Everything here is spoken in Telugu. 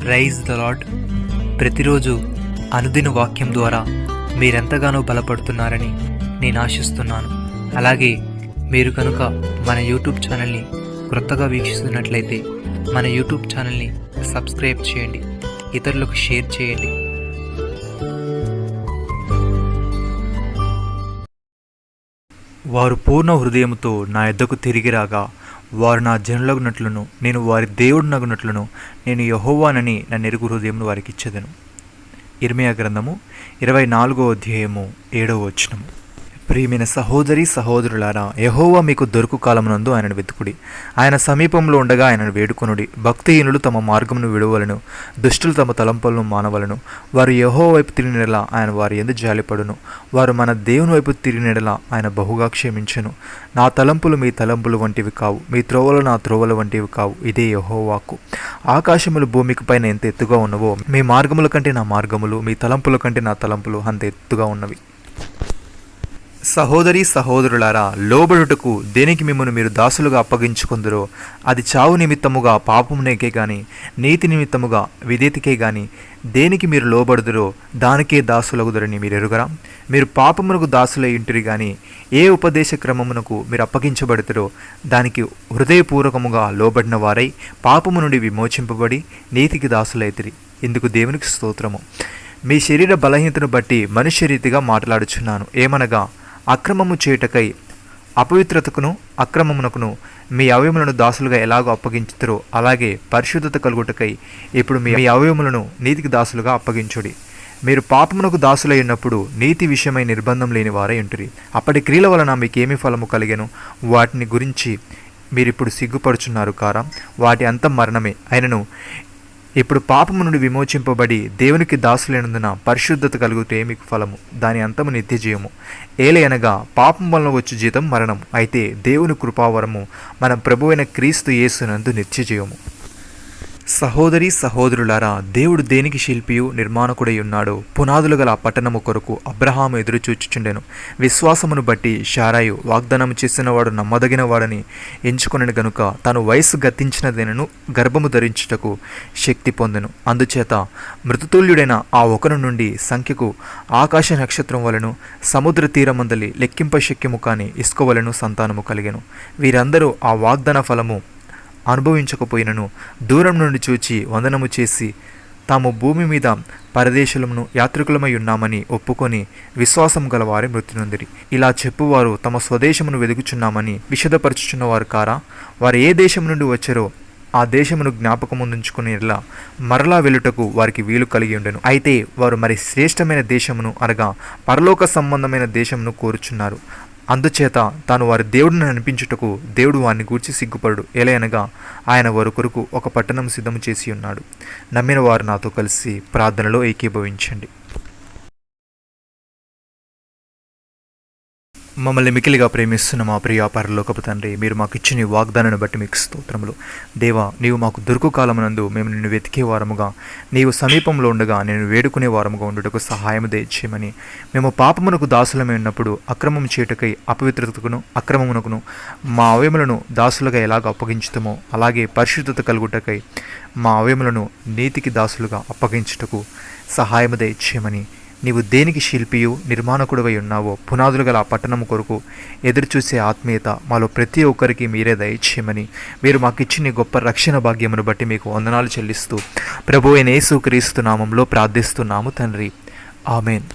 Praise the lord. ప్రతిరోజు అనుదిన వాక్యం ద్వారా మీరెంతగానో బలపడుతున్నారని నేను ఆశిస్తున్నాను. అలాగే మీరు కనుక మన యూట్యూబ్ ఛానల్ని క్రొత్తగా వీక్షిస్తున్నట్లయితే మన యూట్యూబ్ ఛానల్ని సబ్స్క్రైబ్ చేయండి, ఇతరులకు షేర్ చేయండి. వారు పూర్ణ హృదయముతో నా యొద్దకు తిరిగి రాగా, వారు నా జనులగునట్లును నేను వారి దేవుడునగునట్లును నేను యెహోవానని నా నెరుగు హృదయమును వారికి ఇచ్చెదను. ఇర్మీయా గ్రంథము 24వ అధ్యాయము 7వ వచనము. ప్రియమైన సహోదరి సహోదరులారా, యెహోవా మీకు దొరుకు కాలమునందు ఆయనను వెతుకుడి, ఆయన సమీపంలో ఉండగా ఆయనను వేడుకొనుడి. భక్తిహీనులు తమ మార్గమును విడువలను, దుష్టులు తమ తలంపులను మానవలను. వారు యెహోవా వైపు తిరిగినెడల ఆయన వారి యందు జాలిపడును, వారు మన దేవుని వైపు తిరిగినెడల ఆయన బహుగా క్షమించెను. నా తలంపులు మీ తలంపులు వంటివి కావు, మీ త్రోవలు నా త్రోవల వంటివి కావు. ఇదే యెహోవాకు. ఆకాశములు భూమికి పైన ఎంత ఎత్తుగా ఉన్నవో, మీ మార్గముల కంటే నా మార్గములు, మీ తలంపుల కంటే నా తలంపులు అంత ఎత్తుగా ఉన్నవి. సహోదరి సహోదరులారా, లోబడుటకు దేనికి మిమ్మల్ని మీరు దాసులుగా అప్పగించుకుందరో అది చావు నిమిత్తముగా పాపమునకే గాని, నీతి నిమిత్తముగా విధేయతకే గాని దేనికి మీరు లోబడుదురో దానికే దాసులగుదరని మీరు ఎరుగరా? మీరు పాపమునకు దాసులై ఇంటిరి గాని ఏ ఉపదేశ క్రమమునకు మీరు అప్పగించబడుతురో దానికి హృదయపూర్వకముగా లోబడిన వారై పాపము నుండి విమోచింపబడి నీతికి దాసులైతిరి. ఇందుకు దేవునికి స్తోత్రము. మీ శరీర బలహీనతను బట్టి మనుష్య రీతిగా మాట్లాడుచున్నాను. ఏమనగా, అక్రమము చేయుటకై అపవిత్రతకును అక్రమమునకును మీ అవయములను దాసులుగా ఎలాగో అప్పగించుతారో అలాగే పరిశుద్ధత కలుగుటకై ఇప్పుడు మీ అవయములను నీతికి దాసులుగా అప్పగించుడి. మీరు పాపమునకు దాసులై ఉన్నప్పుడు నీతి విషయమై నిర్బంధం లేని వారై ఉంటురి. అప్పటి క్రియల వలన మీకేమి ఫలము కలిగెను? వాటిని గురించి మీరిప్పుడు సిగ్గుపడుచున్నారు కారా? వాటి అంతం మరణమే. అయినను ఇప్పుడు పాపము నుండి విమోచింపబడి దేవునికి దాసులైనందున పరిశుద్ధత కలిగితే మీకు ఫలము, దాని అంతము నిత్యజీవము. ఏలయనగా పాపం వలన వచ్చు జీతం మరణం, అయితే దేవుని కృపావరము మన ప్రభువైన క్రీస్తు యేసునందు నిత్యజీవము. సహోదరి సహోదరులారా, దేవుడు దేనికి శిల్పియు నిర్మాణకుడై ఉన్నాడో పునాదులు గల పట్టణము కొరకు అబ్రహాము ఎదురుచూచుచుండెను. విశ్వాసమును బట్టి శారాయు వాగ్దానము చేసినవాడు నమ్మదగిన వాడని ఎంచుకొనెను గనుక తాను వయస్సు గతించినదైనను గర్భము ధరించుటకు శక్తి పొందెను. అందుచేత మృతతుల్యుడైన ఆ ఒకరు నుండి సంఖ్యకు ఆకాశ నక్షత్రం వలెను సముద్ర తీరమందలి లెక్కింప శక్యము కాని ఇసుక వలెను సంతానము కలిగెను. వీరందరూ ఆ వాగ్దాన ఫలము అనుభవించకపోయినను దూరం నుండి చూచి వందనము చేసి తాము భూమి మీద పరదేశులమును యాత్రికులమై ఉన్నామని ఒప్పుకొని విశ్వాసం గలవారే మృతి నొందిరి. ఇలా చెప్పువారు తమ స్వదేశమును వెదుకుచున్నామని విషదపరచుచున్నవారు కారా? వారు ఏ దేశం నుండి వచ్చారో ఆ దేశమును జ్ఞాపకముందుంచుకునేలా మరలా వెలుటకు వారికి వీలు కలిగి ఉండెను. అయితే వారు మరి శ్రేష్టమైన దేశమును అనగా పరలోక సంబంధమైన దేశమును కోరుచున్నారు. అందుచేత తాను వారి దేవుడిని అనిపించుటకు దేవుడు వారిని గూర్చి సిగ్గుపడు. ఎలయనగా ఆయన వారి కొరకు ఒక పట్టణం సిద్ధము చేసి ఉన్నాడు. నమ్మిన వారు నాతో కలిసి ప్రార్థనలో ఏకీభవించండి. మమ్మల్ని మికిలిగా ప్రేమిస్తున్న మా ప్రియ పరలోకపు తండ్రి, మీరు మాకు ఇచ్చిన ఈ వాగ్దానాన్ని బట్టి మీకు స్తోత్రములు. దేవా, నీవు మాకు దొరుకు కాలమునందు మేము నిన్ను వెతికే వారముగా, నీవు సమీపంలో ఉండగా నేను వేడుకునే వారముగా ఉండుటకు సహాయం దయచేయమని, మేము పాపమునకు దాసులమై ఉన్నప్పుడు అక్రమం చేయుటకై అపవిత్రతకును అక్రమమునకును మా అవయములను దాసులుగా ఎలాగ అప్పగించుతామో అలాగే పరిశుద్ధత కలుగుటకై మా అవయములను నీతికి దాసులుగా అప్పగించుటకు సహాయం దయచేయమని, నీవు దేనికి శిల్పియు నిర్మాణకుడివై ఉన్నావో పునాదులు గల ఆ పట్టణము కొరకు ఎదురుచూసే ఆత్మీయత మాలో ప్రతి ఒక్కరికి మీరే దయచేయమని, మీరు మాకు ఇచ్చిన గొప్ప రక్షణ భాగ్యమును బట్టి మీకు వందనాలు చెల్లిస్తూ ప్రభువైన యేసు క్రీస్తు నామంలో ప్రార్థిస్తున్నాము తండ్రి. ఆమేన్.